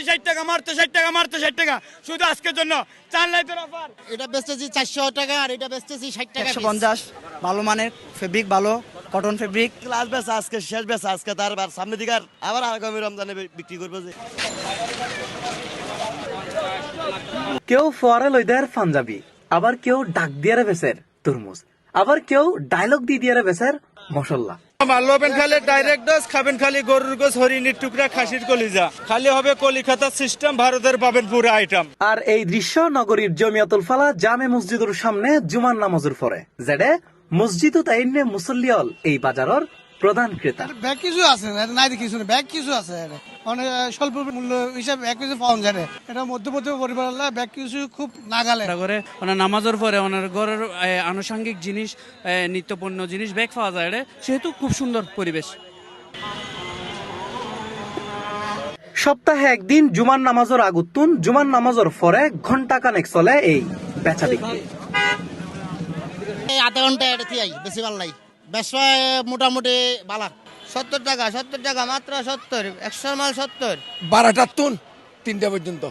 60 টাকা, মাত্র 60 টাকা, মাত্র 60 টাকা, শুধু আজকের জন্য 4 লাইটের অফার। এটা বেচতেছি 400 টাকা আর এটা বেচতেছি 60 টাকা। 150 ভালো মানের ফেব্রিক, ভালো কটন ফেব্রিক। লাস্ট বেচা আজকে, শেষ বেচা আজকে, তারপর সামনে দিকে আবার আগামী রমজানে বিক্রি করবো যে। কেউ ফোয়ারা লইদার পাঞ্জাবি, আবার কেউ ডাক দিয়ে বেচের তরমুজ, আবার কেউ ডায়লগ দিয়ে বেচের মশলা। মাল্লবেন খালে ডাইরেক্ট ডোজ, খাবেন খালি গরুর গোস, হরিণের টুকরা, খাসির কলিজা, খালি হবে কলিকাতা সিস্টেম, ভারতের পাবেন পুরো আইটেম। আর এই দৃশ্য নগরীর জমিয়াতুল ফালা জামে মসজিদের সামনে জুমার নামাজের পরে, যেটা মসজিদ তাইনে মুসল্লিয়ল এই বাজারের প্রধান ক্রেতা। ব্যাগ কিছু আছে নাই, কিছু না, ব্যাগ কিছু আছে অনেক স্বল্প মূল্য হিসাবে ব্যাগ কিছু পাওয়া যায়। এটা মধ্যবিত্ত পরিবার ব্যাগ কিছু খুব নাগালে করে ওনার নামাজের পরে ওনার ঘরের আনুষঙ্গিক জিনিস, নিত্যপণ্য জিনিস ব্যাগ পাওয়া যায়, সেহেতু খুব সুন্দর পরিবেশ। সপ্তাহে একদিন জুমার নামাজের আগুতুন, জুমার নামাজের পরে ঘন্টা কানেক চলে এই বেচা বিক্রি। এই আধা ঘন্টা এটা থিয়াই বেশি ভালো নাই। ব্যবসা মোটামুটি বালা। 70 টাকা, 70 টাকা, মাত্র 70, 100 মাল 70। 12টার তুন 3টা পর্যন্ত।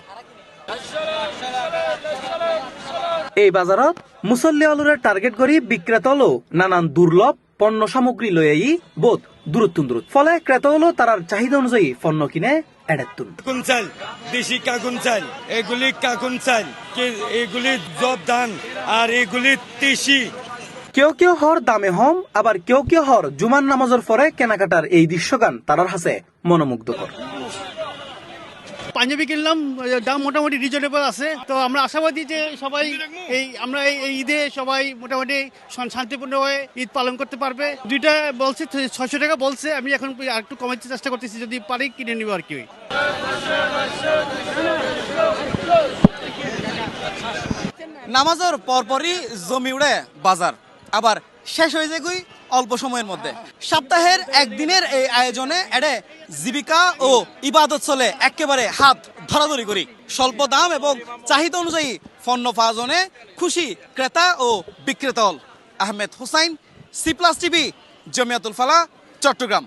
এই বাজারত মুসল্লি অলুরের টার্গেট করি বিক্রেতা হলো নানান দুর্লভ পণ্য সামগ্রী লই বোধ দূরত্ব। ফলে ক্রেতা হলো তার চাহিদা অনুযায়ী পণ্য কিনে এড়েতুন। কাকুন চাল, দেশি কাকুন চাল, এগুলি কাকুন চাল, এগুলি জব ধান, আর এগুলি তিসি। কেউ কেউ হর দামে হম, আবার কেউ কেউ হর জুমার নামাজের পরে কেনাকাটার এই দৃশ্যগান তারার হাসে মনোমুগ্ধকর। পাঞ্জাবি কিনলাম, দাম মোটামুটি রিজনেবল আছে। তো আমরা আশাবাদী যে সবাই আমরা এই ঈদে সবাই মোটামুটি শান্তিপূর্ণভাবে ঈদ পালন করতে পারবে। দুইটা বলছে 600 টাকা বলছে, আমি এখন একটু কমাতে চেষ্টা করতেছি, যদি পারি কিনে নিব আর কি। নামাজের পরপরই জমি উড়ে বাজার, আবার শেষ হয়ে যায় অল্প সময়ের মধ্যে। সপ্তাহের একদিনের এই আয়োজনে এডে জীবিকা ও ইবাদত চলে একেবারে হাত ধরাধরি করি। স্বল্প দাম এবং চাহিদা অনুযায়ী পণ্য পাওয়া খুশি ক্রেতা ও বিক্রেতা। Ahmed Hussain, C plus TV, Jamiatul Falah, Chittagong.